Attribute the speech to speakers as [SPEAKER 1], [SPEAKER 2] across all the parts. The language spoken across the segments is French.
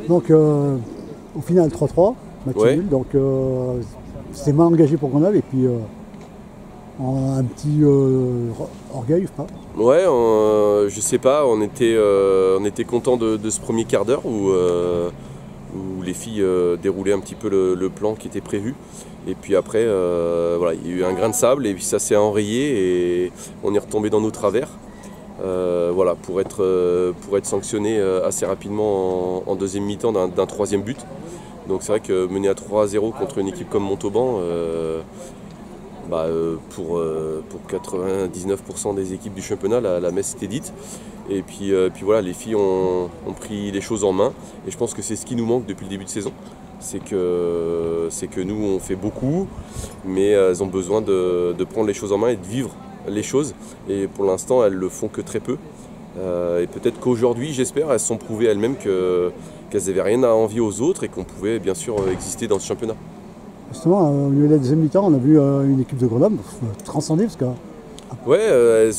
[SPEAKER 1] Donc au final 3-3, match nul, donc c'était mal engagé pour Grenoble et puis un petit orgueil, je sais pas.
[SPEAKER 2] Ouais, je sais pas, on était content de ce premier quart d'heure où les filles déroulaient un petit peu le plan qui était prévu. Et puis après, voilà, il y a eu un grain de sable et puis ça s'est enrayé et on est retombé dans nos travers. Voilà, pour être sanctionné assez rapidement en deuxième mi-temps d'un troisième but. Donc c'est vrai que mener à 3-0 contre une équipe comme Montauban, pour 99% des équipes du championnat, la messe était dite. Et puis voilà, les filles ont pris les choses en main. Et je pense que c'est ce qui nous manque depuis le début de saison. C'est que nous, on fait beaucoup, mais elles ont besoin de prendre les choses en main et de vivre les choses. Et pour l'instant, elles le font que très peu. Et peut-être qu'aujourd'hui, j'espère, elles se sont prouvées elles-mêmes qu'elles n'avaient rien à envier aux autres et qu'on pouvait bien sûr exister dans ce championnat.
[SPEAKER 1] Justement, au milieu de la deuxième mi-temps, on a vu une équipe de Grenoble transcender parce que...
[SPEAKER 2] Ouais,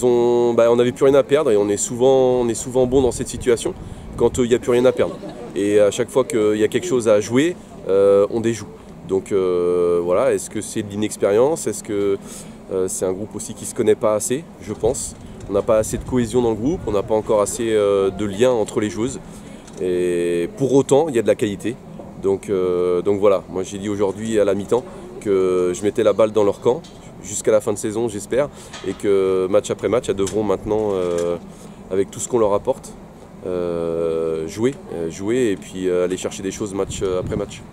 [SPEAKER 2] on n'avait plus rien à perdre et on est souvent bon dans cette situation quand il n'y a plus rien à perdre. Et à chaque fois qu'il y a quelque chose à jouer, on déjoue. Donc voilà, est-ce que c'est de l'inexpérience? Est-ce que c'est un groupe aussi qui ne se connaît pas assez, je pense. On n'a pas assez de cohésion dans le groupe, on n'a pas encore assez de liens entre les joueuses. Et pour autant, il y a de la qualité. Donc voilà, moi j'ai dit aujourd'hui à la mi-temps que je mettais la balle dans leur camp, jusqu'à la fin de saison j'espère, et que match après match, elles devront maintenant, avec tout ce qu'on leur apporte, jouer et puis aller chercher des choses match après match.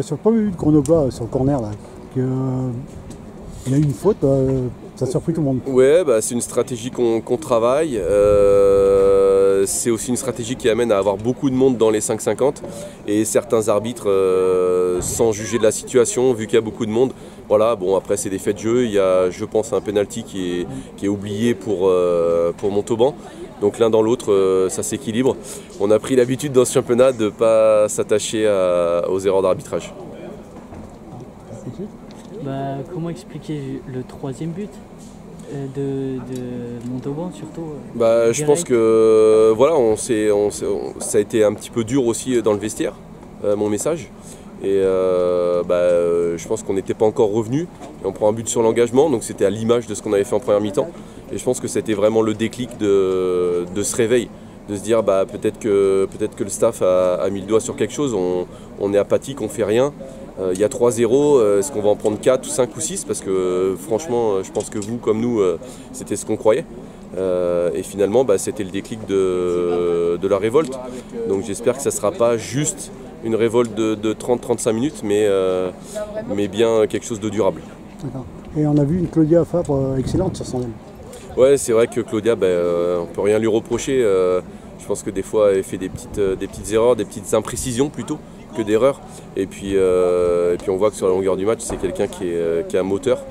[SPEAKER 1] Sur le premier but de Grenoble, sur le corner, là, il y a eu une faute, ça a surpris tout le monde.
[SPEAKER 2] Ouais, c'est une stratégie qu'on travaille. C'est aussi une stratégie qui amène à avoir beaucoup de monde dans les 5-50 et certains arbitres, sans juger de la situation, vu qu'il y a beaucoup de monde, voilà, bon après c'est des faits de jeu, il y a je pense un penalty qui est oublié pour Montauban. Donc l'un dans l'autre, ça s'équilibre. On a pris l'habitude dans ce championnat de ne pas s'attacher aux erreurs d'arbitrage.
[SPEAKER 3] Comment expliquer le troisième but de Montauban surtout
[SPEAKER 2] Je pense que voilà, ça a été un petit peu dur aussi dans le vestiaire, mon message. Et je pense qu'on n'était pas encore revenu. Et on prend un but sur l'engagement, donc c'était à l'image de ce qu'on avait fait en première mi-temps. Et je pense que c'était vraiment le déclic de ce réveil, de se dire peut-être que le staff a mis le doigt sur quelque chose, on est apathique, on fait rien. Il y a 3-0, est-ce qu'on va en prendre 4 ou 5 ou 6? Parce que franchement, je pense que vous, comme nous, c'était ce qu'on croyait. Et finalement, c'était le déclic de la révolte. Donc j'espère que ça ne sera pas juste une révolte de 30-35 minutes, mais bien quelque chose de durable.
[SPEAKER 1] Et on a vu une Claudia Fabre excellente sur son aile.
[SPEAKER 2] Ouais, c'est vrai que Claudia, on ne peut rien lui reprocher. Je pense que des fois, elle fait des petites erreurs, des petites imprécisions plutôt que d'erreurs. Et puis on voit que sur la longueur du match, c'est quelqu'un qui est un moteur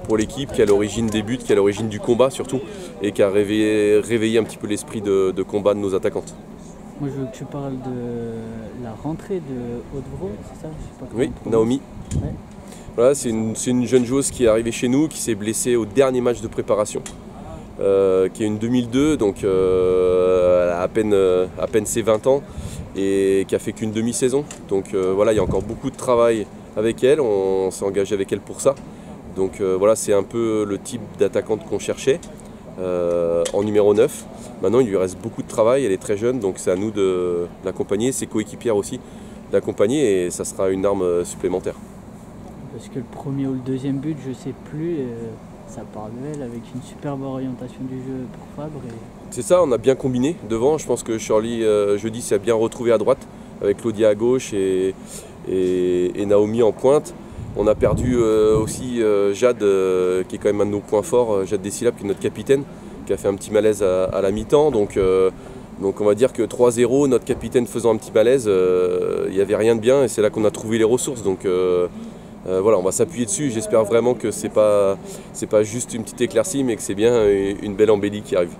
[SPEAKER 2] pour l'équipe, qui est à l'origine des buts, qui est à l'origine du combat surtout, et qui a réveillé un petit peu l'esprit de combat de nos attaquantes.
[SPEAKER 3] Moi je veux que tu parles de la rentrée de Haute-Vaux, c'est ça?
[SPEAKER 2] Oui, Naomi. Ouais. Voilà, c'est une jeune joueuse qui est arrivée chez nous, qui s'est blessée au dernier match de préparation. Qui est une 2002, donc elle a à peine ses 20 ans et qui a fait qu'une demi-saison. Donc voilà, il y a encore beaucoup de travail avec elle, on s'est engagé avec elle pour ça. Donc voilà, c'est un peu le type d'attaquante qu'on cherchait en numéro 9. Maintenant, il lui reste beaucoup de travail, elle est très jeune, donc c'est à nous de l'accompagner, ses coéquipières aussi d'accompagner et ça sera une arme supplémentaire.
[SPEAKER 3] Parce que le premier ou le deuxième but, je sais plus. Ça part de elle avec une superbe orientation du jeu pour Fabre.
[SPEAKER 2] C'est ça, on a bien combiné devant. Je pense que Shirley, jeudi, s'est bien retrouvé à droite avec Claudia à gauche et Naomi en pointe. On a perdu aussi Jade, qui est quand même un de nos points forts, Jade Dessilab, qui est notre capitaine, qui a fait un petit malaise à la mi-temps. Donc on va dire que 3-0, notre capitaine faisant un petit malaise, il n'y avait rien de bien et c'est là qu'on a trouvé les ressources. Donc voilà, on va s'appuyer dessus. J'espère vraiment que c'est pas juste une petite éclaircie, mais que c'est bien une belle embellie qui arrive.